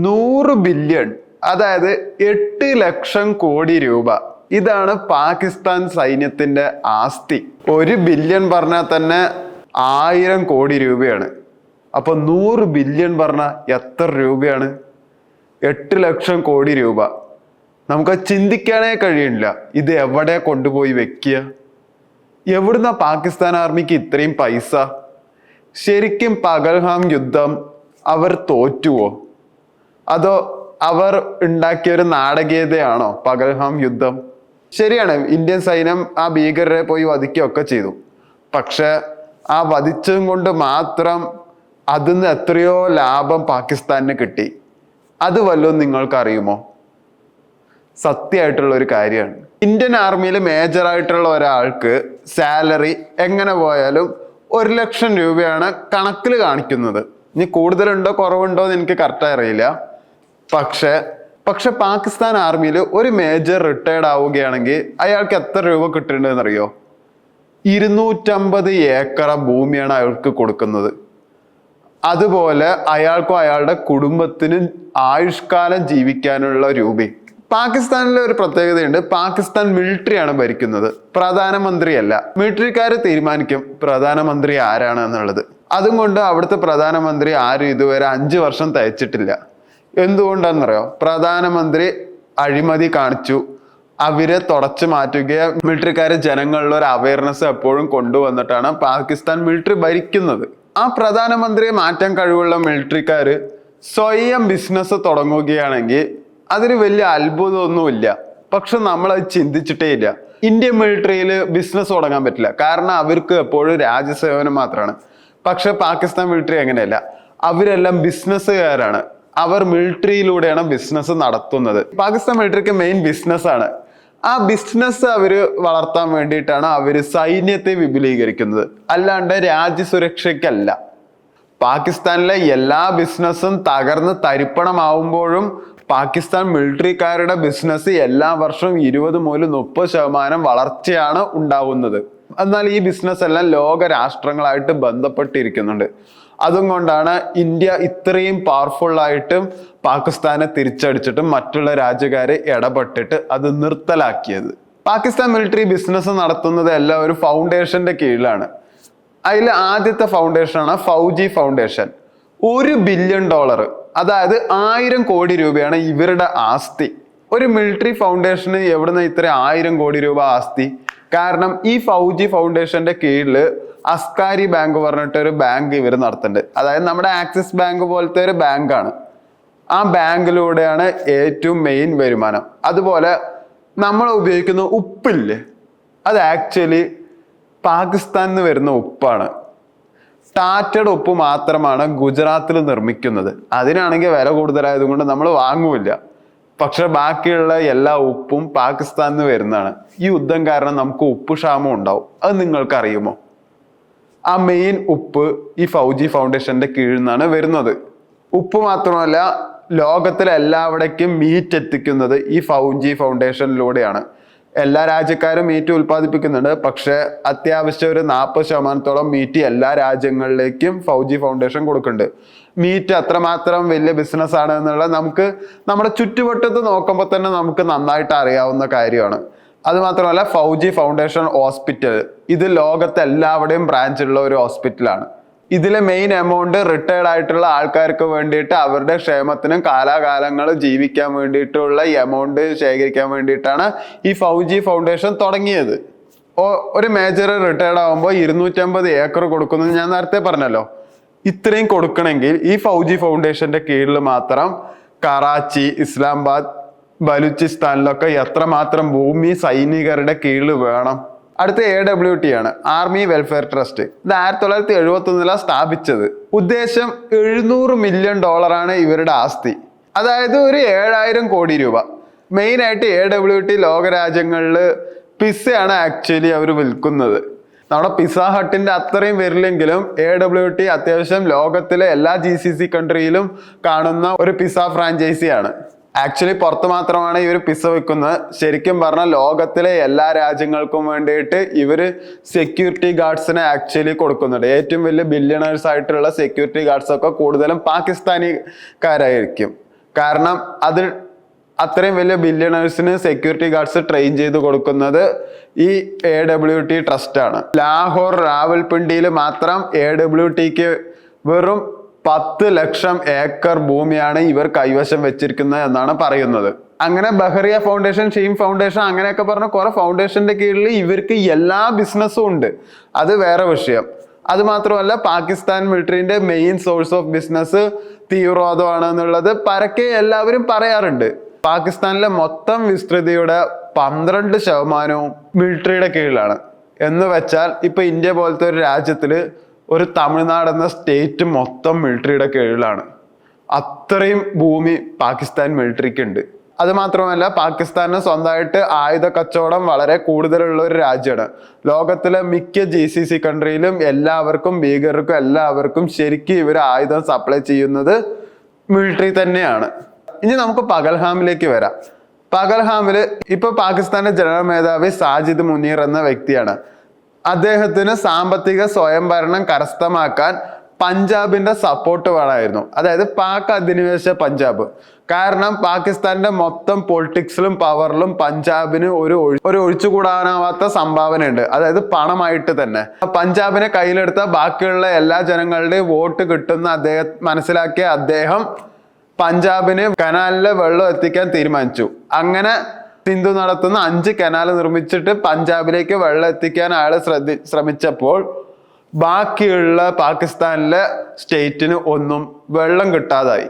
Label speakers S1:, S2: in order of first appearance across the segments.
S1: 100 billion, അതായത് 8 ലക്ഷം കോടി രൂപ. ഇതാണ് പാകിസ്ഥാൻ സൈന്യത്തിന്റെ ആസ്തി. 1 ബില്യൺ പറഞ്ഞാൽ തന്നെ 1000 കോടി രൂപയാണ്. അപ്പൊ 100 ബില്യൺ പറഞ്ഞാൽ എത്ര രൂപയാണ്? 8 ലക്ഷം കോടി രൂപ. നമുക്ക് ചിന്തിക്കാനേ കഴിയില്ല. ഇത് എവിടെ കൊണ്ടുപോയി വെക്കുക? എവിടുന്ന പാകിസ്ഥാൻ ആർമിക്ക് ഇത്രയും പൈസ? ശരിക്കും പഹൽഗാം യുദ്ധം അവർ തോറ്റുവോ? അതോ അവർ ഉണ്ടാക്കിയ ഒരു നാടകീയതയാണോ പഹൽഗാം യുദ്ധം? ശരിയാണ്, ഇന്ത്യൻ സൈന്യം ആ ഭീകരരെ പോയി വധിക്കുകയൊക്കെ ചെയ്തു. പക്ഷെ ആ വധിച്ചതും കൊണ്ട് മാത്രം അതിന്ന് എത്രയോ ലാഭം പാകിസ്ഥാനിന് കിട്ടി. അത് വല്ലതും നിങ്ങൾക്ക് അറിയുമോ? സത്യമായിട്ടുള്ള ഒരു കാര്യമാണ്. ഇന്ത്യൻ ആർമിയിൽ മേജറായിട്ടുള്ള ഒരാൾക്ക് സാലറി എങ്ങനെ പോയാലും 1 ലക്ഷം രൂപയാണ് കണക്കിൽ കാണിക്കുന്നത്. ഇനി കൂടുതലുണ്ടോ കുറവുണ്ടോ എന്ന് എനിക്ക് കറക്റ്റായി അറിയില്ല. പക്ഷെ പാകിസ്ഥാൻ ആർമിയിൽ ഒരു മേജർ റിട്ടയർഡ് ആവുകയാണെങ്കിൽ അയാൾക്ക് എത്ര രൂപ കിട്ടുന്നുണ്ടെന്ന് അറിയോ? 250 ഏക്കർ ഭൂമിയാണ് അയാൾക്ക് കൊടുക്കുന്നത്. അതുപോലെ അയാൾക്കും അയാളുടെ കുടുംബത്തിനും ആയുഷ്കാലം ജീവിക്കാനുള്ള രൂപയും. പാകിസ്ഥാനിലെ ഒരു പ്രത്യേകതയുണ്ട്. പാകിസ്ഥാൻ മിലിറ്ററിയാണ് ഭരിക്കുന്നത്, പ്രധാനമന്ത്രിയല്ല. മിലിറ്ററിക്കാര് തീരുമാനിക്കും പ്രധാനമന്ത്രി ആരാണ് എന്നുള്ളത്. അതുകൊണ്ട് അവിടുത്തെ പ്രധാനമന്ത്രി ആരും ഇതുവരെ 5 വർഷം തയ്ച്ചിട്ടില്ല. എന്തുകൊണ്ടാണെന്നറിയോ? പ്രധാനമന്ത്രി അഴിമതി കാണിച്ചു, അവരെ തുടച്ചു മാറ്റുകയും മിലിറ്ററിക്കാര് ജനങ്ങളിലുള്ള ഒരു അവയർനെസ് എപ്പോഴും കൊണ്ടുവന്നിട്ടാണ് പാകിസ്ഥാൻ മിലിറ്ററി ഭരിക്കുന്നത്. ആ പ്രധാനമന്ത്രിയെ മാറ്റാൻ കഴിവുള്ള മിലിറ്ററിക്കാര് സ്വയം ബിസിനസ് തുടങ്ങുകയാണെങ്കിൽ അതിന് വലിയ അത്ഭുതമൊന്നുമില്ല. പക്ഷെ നമ്മൾ അത് ചിന്തിച്ചിട്ടേ ഇല്ല. ഇന്ത്യൻ മിലിറ്ററിയിൽ ബിസിനസ് തുടങ്ങാൻ പറ്റില്ല, കാരണം അവർക്ക് എപ്പോഴും രാജ്യസേവനം മാത്രമാണ്. പക്ഷെ പാകിസ്ഥാൻ മിലിറ്ററി അങ്ങനെയല്ല, അവരെല്ലാം ബിസിനസ്സുകാരാണ്. അവർ മിലിറ്ററിയിലൂടെയാണ് ബിസിനസ് നടത്തുന്നത്. പാകിസ്ഥാൻ മിലിറ്ററിക്ക് മെയിൻ ബിസിനസ്സാണ്. ആ ബിസിനസ് അവര് വളർത്താൻ വേണ്ടിയിട്ടാണ് അവര് സൈന്യത്തെ വിപുലീകരിക്കുന്നത്, അല്ലാണ്ട് രാജ്യസുരക്ഷയ്ക്കല്ല. പാകിസ്ഥാനിലെ എല്ലാ ബിസിനസ്സും തകർന്ന് തരിപ്പണമാവുമ്പോഴും പാകിസ്ഥാൻ മിലിറ്ററിക്കാരുടെ ബിസിനസ് എല്ലാ വർഷവും 20 മുതൽ 30% വളർച്ചയാണ് ഉണ്ടാവുന്നത്. എന്നാൽ ഈ ബിസിനസ് എല്ലാം ലോക രാഷ്ട്രങ്ങളായിട്ട് ബന്ധപ്പെട്ടിരിക്കുന്നുണ്ട്. അതുകൊണ്ടാണ് ഇന്ത്യ ഇത്രയും പവർഫുൾ ആയിട്ടും പാകിസ്ഥാനെ തിരിച്ചടിച്ചിട്ടും മറ്റുള്ള രാജ്യക്കാരെ ഇടപെട്ടിട്ട് അത് നിർത്തലാക്കിയത്. പാകിസ്ഥാൻ മിലിറ്ററി ബിസിനസ് നടത്തുന്നത് എല്ലാം ഒരു ഫൗണ്ടേഷന്റെ കീഴിലാണ്. അതിൽ ആദ്യത്തെ ഫൗണ്ടേഷനാണ് ഫൗജി ഫൗണ്ടേഷൻ. $1 ബില്യൺ, അതായത് 1000 കോടി രൂപയാണ് ഇവരുടെ ആസ്തി. ഒരു മിലിറ്ററി ഫൗണ്ടേഷന് എവിടുന്ന് ഇത്ര 1000 കോടി രൂപ ആസ്തി? കാരണം ഈ ഫൗജി ഫൗണ്ടേഷന്റെ കീഴിൽ അസ്കാരി ബാങ്ക് പറഞ്ഞിട്ട് ഒരു ബാങ്ക് ഇവർ നടത്തുന്നുണ്ട്. അതായത് നമ്മുടെ ആക്സിസ് ബാങ്ക് പോലത്തെ ഒരു ബാങ്കാണ്. ആ ബാങ്കിലൂടെയാണ് ഏറ്റവും മെയിൻ വരുമാനം. അതുപോലെ നമ്മൾ ഉപയോഗിക്കുന്ന ഉപ്പില്ലേ, അത് ആക്ച്വലി പാകിസ്ഥാനിൽ നിന്ന് വരുന്ന ഉപ്പാണ്. ടാറ്റയുടെ ഉപ്പ് മാത്രമാണ് ഗുജറാത്തിൽ നിർമ്മിക്കുന്നത്. അതിനാണെങ്കിൽ വില കൂടുതലായതുകൊണ്ട് നമ്മൾ വാങ്ങൂല്ല. പക്ഷെ ബാക്കിയുള്ള എല്ലാ ഉപ്പും പാകിസ്ഥാനിൽ നിന്ന് വരുന്നതാണ്. ഈ യുദ്ധം കാരണം നമുക്ക് ഉപ്പ് ക്ഷാമം ഉണ്ടാവും. അത് നിങ്ങൾക്ക് അറിയുമോ? ആ മെയിൻ ഉപ്പ് ഈ ഫൗജി ഫൗണ്ടേഷന്റെ കീഴിൽ നിന്നാണ് വരുന്നത്. ഉപ്പ് മാത്രമല്ല, ലോകത്തിലെ എല്ലാവിടേക്കും മീറ്റ് എത്തിക്കുന്നത് ഈ ഫൗജി ഫൗണ്ടേഷനിലൂടെയാണ്. എല്ലാ രാജ്യക്കാരും മീറ്റ് ഉൽപ്പാദിപ്പിക്കുന്നുണ്ട്. പക്ഷെ അത്യാവശ്യം ഒരു 40% മീറ്റ് എല്ലാ രാജ്യങ്ങളിലേക്കും ഫൗജി ഫൗണ്ടേഷൻ കൊടുക്കുന്നുണ്ട്. മീറ്റ് അത്രമാത്രം വലിയ ബിസിനസ് ആണ് എന്നുള്ളത് നമുക്ക് നമ്മുടെ ചുറ്റുവട്ടത്ത് നോക്കുമ്പോൾ തന്നെ നമുക്ക് നന്നായിട്ട് അറിയാവുന്ന കാര്യമാണ്. അത് മാത്രമല്ല, ഫൗജി ഫൗണ്ടേഷൻ ഹോസ്പിറ്റൽ ഇത് ലോകത്തെ എല്ലാവിടെയും ബ്രാഞ്ചുള്ള ഒരു ഹോസ്പിറ്റലാണ്. ഇതിലെ മെയിൻ എമൗണ്ട് റിട്ടയർഡ് ആയിട്ടുള്ള ആൾക്കാർക്ക് വേണ്ടിയിട്ട് അവരുടെ ക്ഷേമത്തിനും കാലാകാലങ്ങൾ ജീവിക്കാൻ വേണ്ടിയിട്ടുള്ള എമൗണ്ട് ശേഖരിക്കാൻ വേണ്ടിയിട്ടാണ് ഈ ഫൗജി ഫൗണ്ടേഷൻ തുടങ്ങിയത്. ഒരു മേജർ റിട്ടയർഡ് ആകുമ്പോൾ 250 ഏക്കർ കൊടുക്കുന്നത് ഞാൻ നേരത്തെ പറഞ്ഞല്ലോ. ഇത്രയും കൊടുക്കണമെങ്കിൽ ഈ ഫൗജി ഫൗണ്ടേഷന്റെ കീഴിൽ മാത്രം കറാച്ചി, ഇസ്ലാമാബാദ്, ബലൂചിസ്ഥാനിലൊക്കെ എത്രമാത്രം ഭൂമി സൈനികരുടെ കീഴിൽ വേണം? അടുത്ത AWT ആണ്, ആർമി വെൽഫെയർ ട്രസ്റ്റ്. ഇത് 1971 സ്ഥാപിച്ചത്. ഉദ്ദേശം $700 മില്യൺ ഇവരുടെ ആസ്തി, അതായത് ഒരു 7000 കോടി രൂപ. മെയിൻ ആയിട്ട് AWT ലോകരാജ്യങ്ങളിൽ പിസ്സയാണ് ആക്ച്വലി അവർ വിൽക്കുന്നത്. നമ്മുടെ പിസ്സ ഹട്ടിന്റെ അത്രയും വരില്ലെങ്കിലും AWT അത്യാവശ്യം ലോകത്തിലെ എല്ലാ GCC കൺട്രിയിലും കാണുന്ന ഒരു പിസ്സ ഫ്രാഞ്ചൈസിയാണ്. ആക്ച്വലി പുറത്ത് മാത്രമാണ് ഇവർ പിസ്സ വെക്കുന്നത്. ശരിക്കും പറഞ്ഞാൽ ലോകത്തിലെ എല്ലാ രാജ്യങ്ങൾക്കും വേണ്ടിയിട്ട് ഇവര് സെക്യൂരിറ്റി ഗാർഡ്സിനെ ആക്ച്വലി കൊടുക്കുന്നുണ്ട്. ഏറ്റവും വലിയ ബില്യണേഴ്സ് ആയിട്ടുള്ള സെക്യൂരിറ്റി ഗാർഡ്സ് ഒക്കെ കൂടുതലും പാകിസ്ഥാനിക്കാരായിരിക്കും. കാരണം അത് അത്രയും വലിയ ബില്യണേഴ്സിന് സെക്യൂരിറ്റി ഗാർഡ്സ് ട്രെയിൻ ചെയ്ത് കൊടുക്കുന്നത് ഈ AWT ട്രസ്റ്റ് ആണ്. ലാഹോർ റാവൽപിണ്ടിയിൽ മാത്രം AWTക്ക് വെറും 10 ലക്ഷം ഏക്കർ ഭൂമിയാണ് ഇവർ കൈവശം വെച്ചിരിക്കുന്നത് എന്നാണ് പറയുന്നത്. അങ്ങനെ ബഹറിയ ഫൗണ്ടേഷൻ, ഷെയ്ം ഫൗണ്ടേഷൻ, അങ്ങനെയൊക്കെ പറഞ്ഞ കുറെ ഫൗണ്ടേഷന്റെ കീഴിൽ ഇവർക്ക് എല്ലാ ബിസിനസ്സും ഉണ്ട്. അത് വേറെ വിഷയം. അത് മാത്രമല്ല, പാകിസ്ഥാൻ മിലിറ്ററിന്റെ മെയിൻ സോഴ്സ് ഓഫ് ബിസിനസ് തീവ്രവാദമാണ് എന്നുള്ളത് പരക്കെ എല്ലാവരും പറയാറുണ്ട്. പാകിസ്ഥാനിലെ മൊത്തം വിസ്തൃതിയുടെ 12% മിലിറ്ററിയുടെ കീഴിലാണ്. എന്ന് വെച്ചാൽ ഇപ്പൊ ഇന്ത്യ പോലത്തെ ഒരു രാജ്യത്തില് ഒരു തമിഴ്നാട് എന്ന സ്റ്റേറ്റ് മൊത്തം മിലിറ്ററിയുടെ കീഴിലാണ്. അത്രയും ഭൂമി പാകിസ്ഥാൻ മിലിറ്ററിക്ക് ഉണ്ട്. അത് മാത്രമല്ല, പാകിസ്ഥാന് സ്വന്തമായിട്ട് ആയുധ കച്ചവടം വളരെ കൂടുതലുള്ള ഒരു രാജ്യമാണ്. ലോകത്തിലെ മിക്ക GCC കൺട്രിയിലും എല്ലാവർക്കും, ഭീകരർക്കും എല്ലാവർക്കും ശരിക്കും ഇവർ ആയുധം സപ്ലൈ ചെയ്യുന്നത് മിലിറ്ററി തന്നെയാണ്. ഇനി നമുക്ക് പഹൽഗാമിലേക്ക് വരാം. പഹൽഗാമില് ഇപ്പൊ പാകിസ്ഥാന്റെ ജനറൽ മേധാവി സാജിദ് മുനീർ എന്ന വ്യക്തിയാണ്. അദ്ദേഹത്തിന് സാമ്പത്തിക സ്വയംഭരണം കരസ്ഥമാക്കാൻ പഞ്ചാബിന്റെ സപ്പോർട്ട് വേണമായിരുന്നു. അതായത് പാക് അധിനിവേശ പഞ്ചാബ്. കാരണം പാകിസ്ഥാന്റെ മൊത്തം പൊളിറ്റിക്സിലും പവറിലും പഞ്ചാബിന് ഒരു ഒഴിച്ചുകൂടാനാവാത്ത സംഭാവന ഉണ്ട്. അതായത് പണമായിട്ട് തന്നെ. പഞ്ചാബിനെ കയ്യിലെടുത്ത ബാക്കിയുള്ള എല്ലാ ജനങ്ങളുടെയും വോട്ട് കിട്ടുന്ന അദ്ദേഹം മനസ്സിലാക്കിയ അദ്ദേഹം പഞ്ചാബിന് കനാലിലെ വെള്ളം എത്തിക്കാൻ തീരുമാനിച്ചു. അങ്ങനെ സിന്ധു നടത്തുന്ന 5 കനാൽ നിർമ്മിച്ചിട്ട് പഞ്ചാബിലേക്ക് വെള്ളം എത്തിക്കാൻ അയാൾ ശ്രമിച്ചപ്പോൾ ബാക്കിയുള്ള പാകിസ്ഥാനിലെ സ്റ്റേറ്റിന് ഒന്നും വെള്ളം കിട്ടാതായി.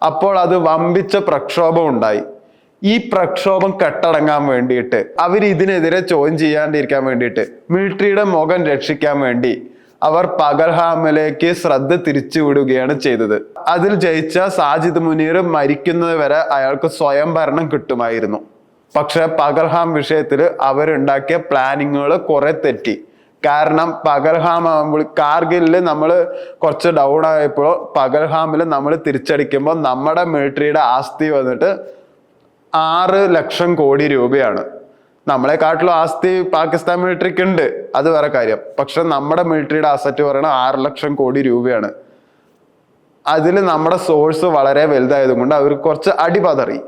S1: അപ്പോൾ അത് വമ്പിച്ച പ്രക്ഷോഭം ഉണ്ടായി. ഈ പ്രക്ഷോഭം കെട്ടടങ്ങാൻ വേണ്ടിയിട്ട്, അവർ ഇതിനെതിരെ ചോദ്യം ചെയ്യാണ്ടിരിക്കാൻ വേണ്ടിയിട്ട്, മിലിറ്ററിയുടെ മുഖം രക്ഷിക്കാൻ വേണ്ടി അവർ പഹൽഗാമിലേക്ക് ശ്രദ്ധ തിരിച്ചുവിടുകയാണ് ചെയ്തത്. അതിൽ ജയിച്ച സാജിദ് മുനീർ മരിക്കുന്നത് വരെ അയാൾക്ക് സ്വയംഭരണം കിട്ടുമായിരുന്നു. പക്ഷെ പഹൽഗാം വിഷയത്തിൽ അവരുണ്ടാക്കിയ പ്ലാനിങ്ങുകൾ കുറെ തെറ്റി. കാരണം പഹൽഗാം ആകുമ്പോൾ, കാർഗിലിൽ നമ്മൾ കുറച്ച് ഡൗൺ ആയപ്പോൾ പഹൽഗാമിൽ നമ്മൾ തിരിച്ചടിക്കുമ്പോൾ നമ്മുടെ മിലിറ്ററിയുടെ ആസ്തി വന്നിട്ട് 6 ലക്ഷം കോടി രൂപയാണ്. നമ്മളെക്കാട്ടിലും ആസ്തി പാകിസ്ഥാൻ മിലിറ്ററിക്ക് ഉണ്ട്, അത് വേറെ കാര്യം. പക്ഷെ നമ്മുടെ മിലിറ്ററിയുടെ അസറ്റ് പറയുന്നത് 6 ലക്ഷം കോടി രൂപയാണ്. അതിൽ നമ്മുടെ സോഴ്സ് വളരെ വലുതായതുകൊണ്ട് അവർക്ക് കുറച്ച് അടിപതറി.